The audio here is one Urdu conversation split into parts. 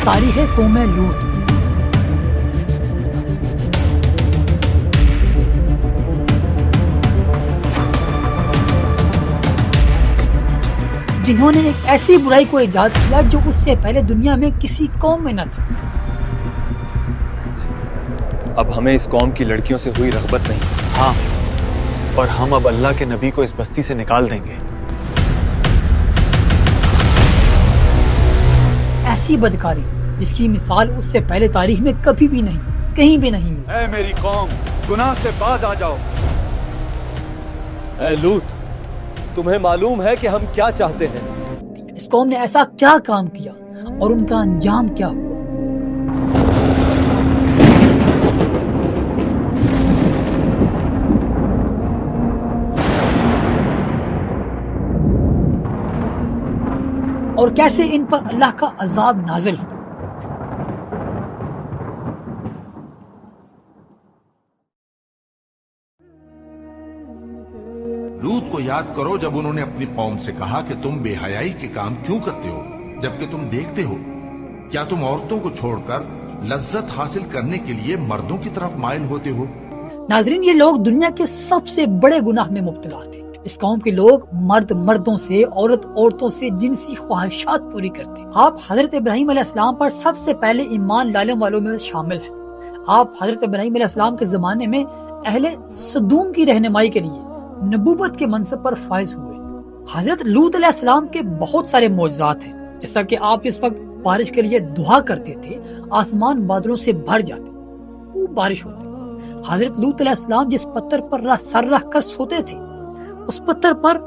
تاریخ قوم لوط۔ جنہوں نے ایک ایسی برائی کو ایجاد کیا جو اس سے پہلے دنیا میں کسی قوم میں نہ تھی۔ اب ہمیں اس قوم کی لڑکیوں سے ہوئی رغبت نہیں۔ ہاں، اور ہم اب اللہ کے نبی کو اس بستی سے نکال دیں گے۔ ایسی بدکاری جس کی مثال اس سے پہلے تاریخ میں کبھی بھی نہیں، کہیں بھی نہیں ملی۔ اے میری قوم، گناہ سے باز آ جاؤ۔ اے لوط، تمہیں معلوم ہے کہ ہم کیا چاہتے ہیں؟ اس قوم نے ایسا کیا کام کیا اور ان کا انجام کیا ہوا؟ اور کیسے ان پر اللہ کا عذاب نازل ہوا؟ لوط کو یاد کرو جب انہوں نے اپنی قوم سے کہا کہ تم بے حیائی کے کام کیوں کرتے ہو جبکہ تم دیکھتے ہو؟ کیا تم عورتوں کو چھوڑ کر لذت حاصل کرنے کے لیے مردوں کی طرف مائل ہوتے ہو؟ ناظرین، یہ لوگ دنیا کے سب سے بڑے گناہ میں مبتلا تھے۔ اس قوم کے لوگ مرد مردوں سے، عورت عورتوں سے جنسی خواہشات پوری کرتے۔ آپ حضرت ابراہیم علیہ السلام پر سب سے پہلے ایمان لانے والوں میں شامل ہیں۔ آپ حضرت ابراہیم علیہ السلام کے زمانے میں اہل سدوم کی رہنمائی کے لیے نبوت کے منصب پر فائز ہوئے۔ حضرت لوط علیہ السلام کے بہت سارے معجزات ہیں، جیسا کہ آپ اس وقت بارش کے لیے دعا کرتے تھے، آسمان بادلوں سے بھر جاتے، خوب بارش ہوتی۔ حضرت لوط علیہ السلام جس پتھر پر سر رکھ کر سوتے تھے، اس پتھر پر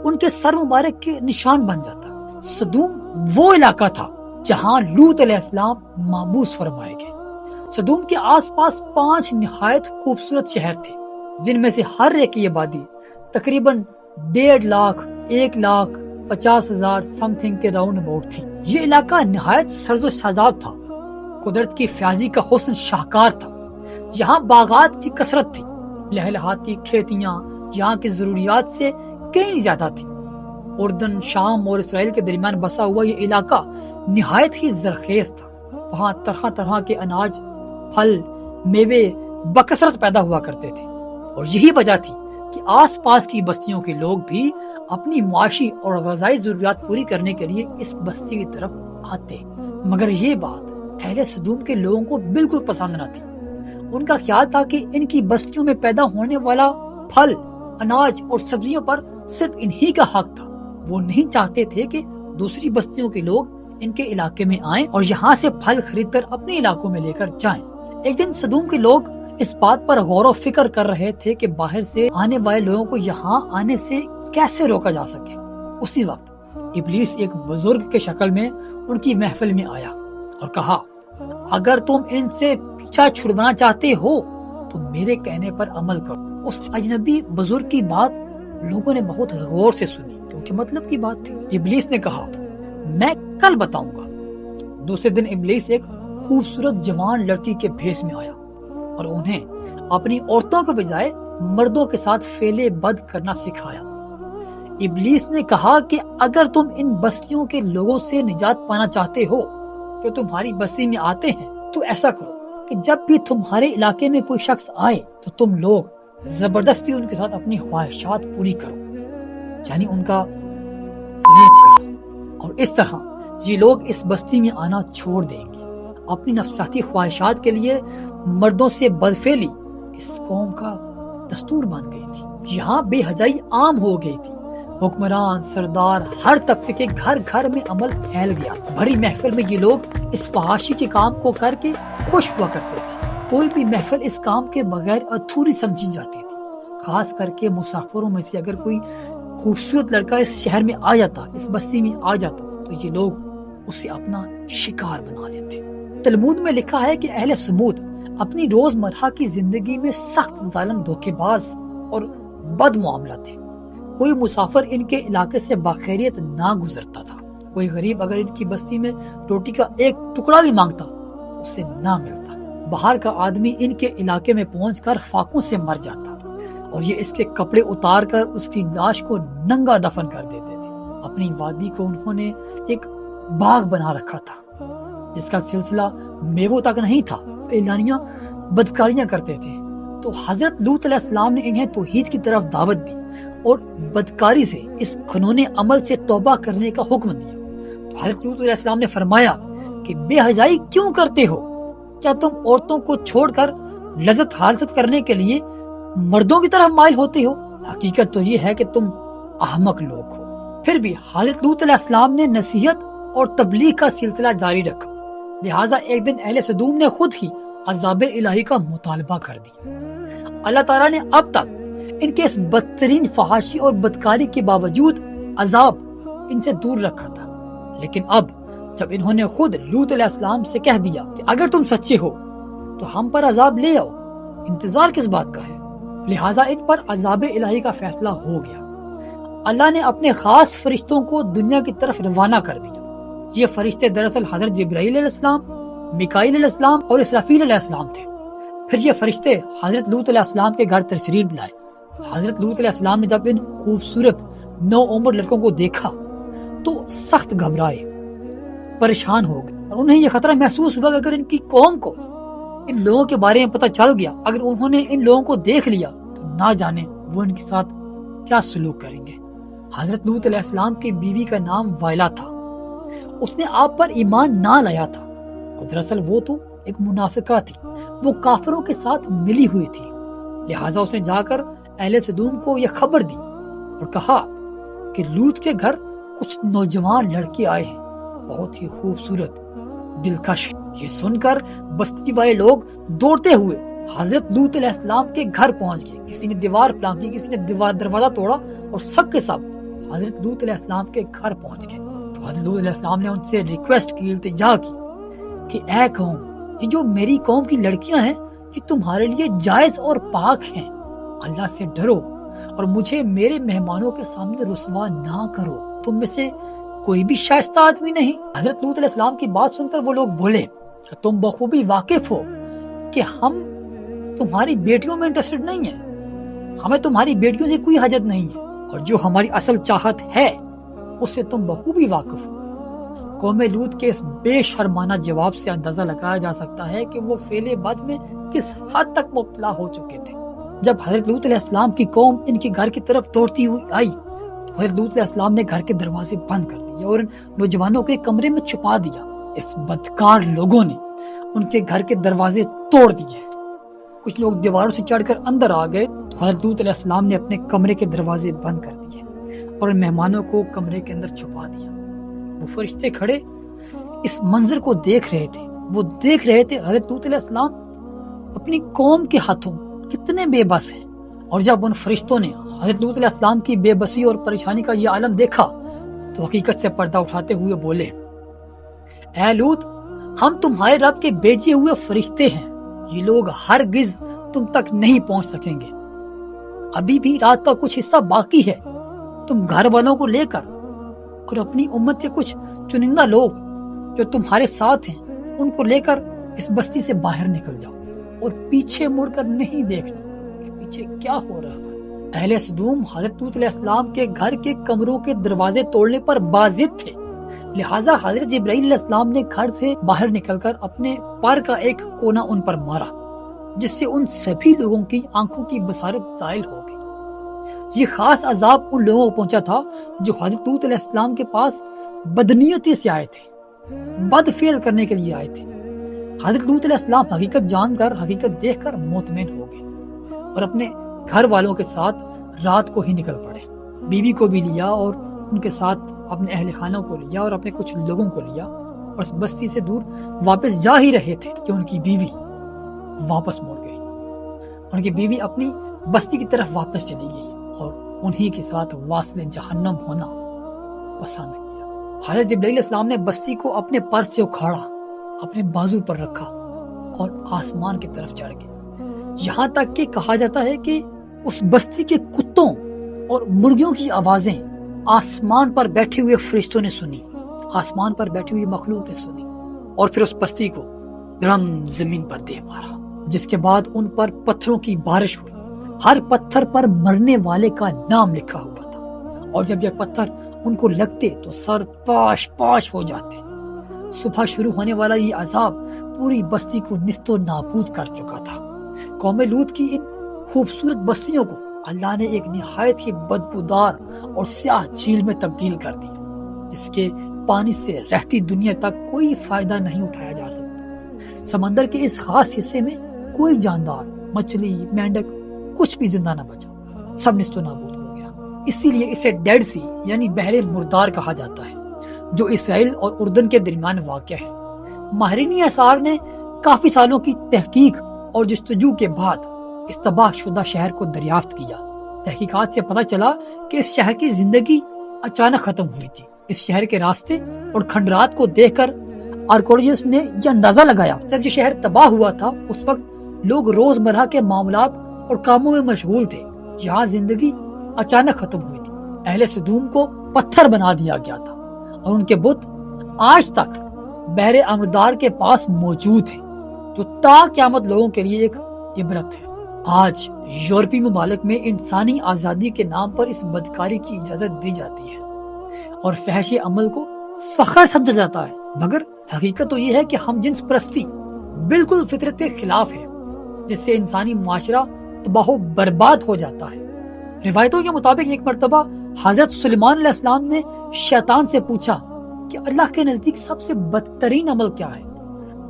ان کے سر مبارک کے نشان بن جاتا۔ سدوم وہ علاقہ تھا جہاں لوط علیہ السلام محبوس فرمائے گئے۔ سدوم کے آس پاس 5 نہایت خوبصورت شہر تھے، جن میں سے ہر ایک کی آبادی تقریباً 1.5 لاکھ 1,50,000 سم تھنگ کے راؤنڈ اباؤٹ تھی۔ یہ علاقہ نہایت سرد و شاداب تھا، قدرت کی فیاضی کا حسن شاہکار تھا۔ یہاں باغات کی کثرت تھی، لہلہاتی کھیتیاں یہاں کی ضروریات سے کہیں زیادہ تھی۔ اردن، شام اور اسرائیل کے درمیان بسا ہوا یہ علاقہ نہایت ہی زرخیز تھا۔ وہاں طرح طرح کے اناج، پھل، میوے بکثرت پیدا ہوا کرتے تھے، اور یہی وجہ تھی کہ آس پاس کی بستیوں کے لوگ بھی اپنی معاشی اور غذائی ضروریات پوری کرنے کے لیے اس بستی کی طرف آتے۔ مگر یہ بات اہل سدوم کے لوگوں کو بالکل پسند نہ تھی۔ ان کا خیال تھا کہ ان کی بستیوں میں پیدا ہونے والا پھل، اناج اور سبزیوں پر صرف انہی کا حق تھا۔ وہ نہیں چاہتے تھے کہ دوسری بستیوں کے لوگ ان کے علاقے میں آئیں اور یہاں سے پھل خرید کر اپنے علاقوں میں لے کر جائیں۔ ایک دن سدوم کے لوگ اس بات پر غور و فکر کر رہے تھے کہ باہر سے آنے والے لوگوں کو یہاں آنے سے کیسے روکا جا سکے۔ اسی وقت ابلیس ایک بزرگ کے شکل میں ان کی محفل میں آیا اور کہا، اگر تم ان سے پیچھا چھڑوانا چاہتے ہو تو میرے کہنے پر عمل کرو۔ اس اجنبی بزرگ کی بات لوگوں نے بہت غور سے سنی، کیونکہ مطلب کی بات تھی۔ ابلیس نے کہا، میں کل بتاؤں گا۔ دوسرے دن ابلیس ایک خوبصورت جوان لڑکی کے بھیس میں آیا اور انہیں اپنی عورتوں کے بجائے مردوں کے ساتھ فعل بد کرنا سکھایا۔ ابلیس نے کہا کہ اگر تم ان بستیوں کے لوگوں سے نجات پانا چاہتے ہو جو تمہاری بستی میں آتے ہیں تو ایسا کرو کہ جب بھی تمہارے علاقے میں کوئی شخص آئے تو تم لوگ زبردستی ان کے ساتھ اپنی خواہشات پوری کرو، یعنی ان کا ریپ کرو، اور اس طرح یہ لوگ اس بستی میں آنا چھوڑ دیں گے۔ اپنی نفسیاتی خواہشات کے لیے مردوں سے بدفعلی اس قوم کا دستور بن گئی تھی۔ یہاں بے حیائی عام ہو گئی تھی۔ حکمران، سردار، ہر طبقے کے گھر گھر میں عمل پھیل گیا۔ بھری محفل میں یہ لوگ اس فحاشی کے کام کو کر کے خوش ہوا کرتے تھے۔ کوئی بھی محفل اس کام کے بغیر ادھوری سمجھی جاتی تھی، خاص کر کے مسافروں میں سے اگر کوئی خوبصورت لڑکا اس شہر میں آ جاتا، اس بستی میں آ جاتا، تو یہ لوگ اسے اپنا شکار بنا لیتے۔ تلمود میں لکھا ہے کہ اہل سمود اپنی روزمرہ کی زندگی میں سخت ظالم، دھوکے باز اور بد معاملہ تھے۔ کوئی مسافر ان کے علاقے سے باخیریت نہ گزرتا تھا۔ کوئی غریب اگر ان کی بستی میں روٹی کا ایک ٹکڑا بھی مانگتا تو اسے نہ ملتا۔ باہر کا آدمی ان کے علاقے میں پہنچ کر فاقوں سے مر جاتا اور یہ اس کے کپڑے اتار کر اس کی لاش کو ننگا دفن کر دیتے تھے۔ اپنی وادی کو انہوں نے ایک باغ بنا رکھا تھا جس کا سلسلہ میووں تک نہیں تھا، اعلانیہ بدکاریاں کرتے تھے، تو حضرت لوط علیہ السلام نے انہیں توحید کی طرف دعوت دی اور بدکاری سے، اس خنونے عمل سے توبہ کرنے کا حکم دیا۔ تو حضرت لوط علیہ السلام نے فرمایا کہ بے حیائی کیوں کرتے ہو؟ کیا تم عورتوں کو چھوڑ کر لذت حاصل کرنے کے لیے مردوں کی طرف مائل ہوتے ہو؟ حقیقت تو یہ ہے کہ تم احمق لوگ ہو۔ پھر بھی حضرت لوط علیہ السلام نے نصیحت اور تبلیغ کا سلسلہ جاری رکھا، لہٰذا ایک دن اہل سدوم نے خود ہی عذاب الہی کا مطالبہ کر دیا۔ اللہ تعالیٰ نے اب تک ان کے اس بدترین فحاشی اور بدکاری کے باوجود عذاب ان سے دور رکھا تھا، لیکن اب جب انہوں نے خود لوط علیہ السلام سے کہہ دیا کہ اگر تم سچے ہو تو ہم پر عذاب لے آؤ، انتظار کس بات کا ہے؟ لہٰذا ان پر عذاب الہی کا فیصلہ ہو گیا۔ اللہ نے اپنے خاص فرشتوں کو دنیا کی طرف روانہ کر دیا۔ یہ فرشتے دراصل حضرت جبرائیل علیہ السلام، میکائیل علیہ السلام اور اسرافیل علیہ السلام تھے۔ پھر یہ فرشتے حضرت لوط علیہ السلام کے گھر تشریف لائے۔ حضرت لوط علیہ السلام نے جب ان خوبصورت نوعمر لڑکوں کو دیکھا تو سخت گھبرائے، پریشان ہو گئے، اور انہیں یہ خطرہ محسوس ہوا کہ اگر ان کی قوم کو ان لوگوں کے بارے میں پتہ چل گیا، اگر انہوں نے ان لوگوں کو دیکھ لیا تو نہ جانے وہ ان کے ساتھ کیا سلوک کریں گے۔ حضرت لوط علیہ السلام کی بیوی کا نام وائلا تھا۔ اس نے آپ پر ایمان نہ لایا تھا، اور دراصل وہ تو ایک منافقہ تھی، وہ کافروں کے ساتھ ملی ہوئی تھی۔ لہٰذا اس نے جا کر اہل سدوم کو یہ خبر دی اور کہا کہ لوط کے گھر کچھ نوجوان لڑکے آئے ہیں، بہت ہی خوبصورت، دلکش۔ یہ سن کر بستی والے لوگ دوڑتے ہوئے حضرت لوط علیہ السلام کے گھر پہنچ گئے۔ کسی نے دیوار پھلانکی، کسی نے دروازہ توڑا، اور سب کے سب حضرت لوط علیہ السلام کے گھر پہنچ گئے۔ تو حضرت لوط علیہ السلام نے ان سے ریکویسٹ کی، التجا کی کہ اے قوم، یہ جو میری قوم کی لڑکیاں ہیں یہ تمہارے لیے جائز اور پاک ہیں، اللہ سے ڈرو اور مجھے میرے مہمانوں کے سامنے رسوا نہ کرو، تم میں سے کوئی بھی شائستہ آدمی نہیں۔ حضرت لوط علیہ السلام کی بات سن کر وہ لوگ بولے کہ تم بخوبی واقف ہو کہ ہم تمہاری بیٹیوں میں انٹرسٹڈ نہیں ہیں، ہمیں تمہاری بیٹیوں سے کوئی حاجت نہیں ہے، اور جو ہماری اصل چاہت ہے اس سے تم بخوبی واقف ہو۔ قوم لوط کے اس بے شرمانہ جواب سے اندازہ لگایا جا سکتا ہے کہ وہ فعل بد میں کس حد تک مبتلا ہو چکے تھے۔ جب حضرت لوط علیہ السلام کی قوم ان کے گھر کی طرف دوڑتی ہوئی آئی تو حضرت لوط علیہ السلام نے گھر کے دروازے بند کر دیے اور ان نوجوانوں کے کمرے میں چھپا دیا۔ اس بدکار لوگوں نے ان کے گھر کے دروازے توڑ دیے، کچھ لوگ دیواروں سے چڑھ کر اندر آ گئے تو حضرت لوط علیہ السلام نے اپنے کمرے کے دروازے بند کر دیے اور ان مہمانوں کو کمرے کے اندر چھپا دیا۔ وہ فرشتے کھڑے اس منظر کو دیکھ رہے تھے، وہ دیکھ رہے تھے حضرت لوط علیہ السلام اپنی قوم کے ہاتھوں کتنے بے بس ہیں۔ اور جب ان فرشتوں نے حضرت لوط علیہ السلام کی بے بسی اور پریشانی کا یہ عالم دیکھا تو حقیقت سے پردہ اٹھاتے ہوئے بولے، اے لوط، ہم تمہارے رب کے بھیجے ہوئے فرشتے ہیں، یہ لوگ ہرگز تم تک نہیں پہنچ سکیں گے، ابھی بھی رات کا کچھ حصہ باقی ہے، تم گھر والوں کو لے کر اور اپنی امت کے کچھ چنندہ لوگ جو تمہارے ساتھ ہیں ان کو لے کر اس بستی سے باہر نکل جاؤ اور پیچھے مڑ کر نہیں دیکھنا کہ پیچھے کیا ہو رہا ہے۔ اہل سدوم حضرت لوط علیہ السلام کے گھر کے کمروں کے دروازے توڑنے پر باضد تھے، لہٰذا حضرت جبرائیل علیہ السلام نے گھر سے باہر نکل کر اپنے پر کا ایک کونا ان پر مارا، جس سے ان سبھی لوگوں کی آنکھوں کی بصارت زائل ہو گئی۔ یہ خاص عذاب ان لوگوں کو پہنچا تھا جو حضرت لوط علیہ السلام کے پاس بدنیتی سے آئے تھے، بد فعل کرنے کے لیے آئے تھے۔ حضرت لوط علیہ السلام حقیقت جان کر، حقیقت دیکھ کر مطمئن ہو گئے اور اپنے گھر والوں کے ساتھ رات کو ہی نکل پڑے۔ بیوی کو بھی لیا اور ان کے ساتھ اپنے اہل خانہ کو لیا اور اپنے کچھ لوگوں کو لیا، اور اس بستی سے دور واپس جا ہی رہے تھے کہ ان کی بیوی واپس مڑ گئی۔ ان کی بیوی اپنی بستی کی طرف واپس چلی گئی اور انہی کے ساتھ واصل جہنم ہونا پسند کیا۔ حضرت جبرائیل علیہ السلام نے بستی کو اپنے پر سے اکھاڑا، اپنے بازو پر رکھا اور آسمان کی طرف چڑھ گئے، یہاں تک کہ کہا جاتا ہے کہ اس بستی کے کتوں اور مرغیوں کی آوازیں آسمان پر بیٹھے ہوئے فرشتوں نے سنی، آسمان پر بیٹھی ہوئی مخلوق نے سنی، اور پھر اس بستی کو درم زمین پر دے مارا، جس کے بعد ان پر پتھروں کی بارش ہوئی۔ ہر پتھر پر مرنے والے کا نام لکھا ہوا تھا، اور جب یہ پتھر ان کو لگتے تو سر پاش پاش ہو جاتے۔ صبح شروع ہونے والا یہ عذاب پوری بستی کو نیست و نابود کر چکا تھا۔ قوم لوط کی ان خوبصورت بستیوں کو اللہ نے ایک نہایت ہی بدبودار اور سیاہ جھیل میں تبدیل کر دی، جس کے پانی سے رہتی دنیا تک کوئی فائدہ نہیں اٹھایا جا سکتا۔ سمندر کے اس خاص حصے میں کوئی جاندار، مچھلی، مینڈک کچھ بھی زندہ نہ بچا، سب نیست و نابود ہو گیا۔ اسی لیے اسے ڈیڈ سی یعنی بحر مردار کہا جاتا ہے، جو اسرائیل اور اردن کے درمیان واقع ہے۔ ماہرین آثار نے کافی سالوں کی تحقیق اور جستجو کے بعد اس تباہ شدہ شہر کو دریافت کیا۔ تحقیقات سے پتہ چلا کہ اس شہر کی زندگی اچانک ختم ہوئی تھی۔ اس شہر کے راستے اور کھنڈرات کو دیکھ کر آرکیولوجسٹ نے یہ اندازہ لگایا جب یہ شہر تباہ ہوا تھا اس وقت لوگ روزمرہ کے معاملات اور کاموں میں مشغول تھے، یہاں زندگی اچانک ختم ہوئی تھی۔ اہل سدوم کو پتھر بنا دیا گیا تھا اور ان کے بت آج تک بحر امردار کے پاس موجود ہیں، جو تا قیامت لوگوں کے لیے ایک عبرت ہے۔ آج یورپی ممالک میں انسانی آزادی کے نام پر اس بدکاری کی اجازت دی جاتی ہے اور فحش عمل کو فخر سمجھا جاتا ہے، مگر حقیقت تو یہ ہے کہ ہم جنس پرستی بالکل فطرت کے خلاف ہے، جس سے انسانی معاشرہ تباہ و برباد ہو جاتا ہے۔ روایتوں کے مطابق ایک مرتبہ حضرت سلیمان علیہ السلام نے شیطان سے پوچھا کہ اللہ کے نزدیک سب سے بدترین عمل کیا ہے؟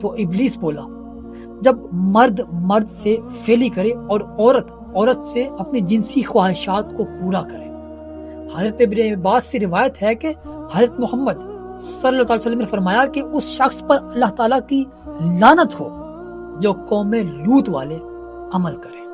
تو ابلیس بولا، جب مرد مرد سے فعلی کرے اور عورت عورت سے اپنی جنسی خواہشات کو پورا کرے۔ حضرت ابن عباس سے روایت ہے کہ حضرت محمد صلی اللہ علیہ وسلم نے فرمایا کہ اس شخص پر اللہ تعالیٰ کی لعنت ہو جو قوم لوط والے عمل کرے۔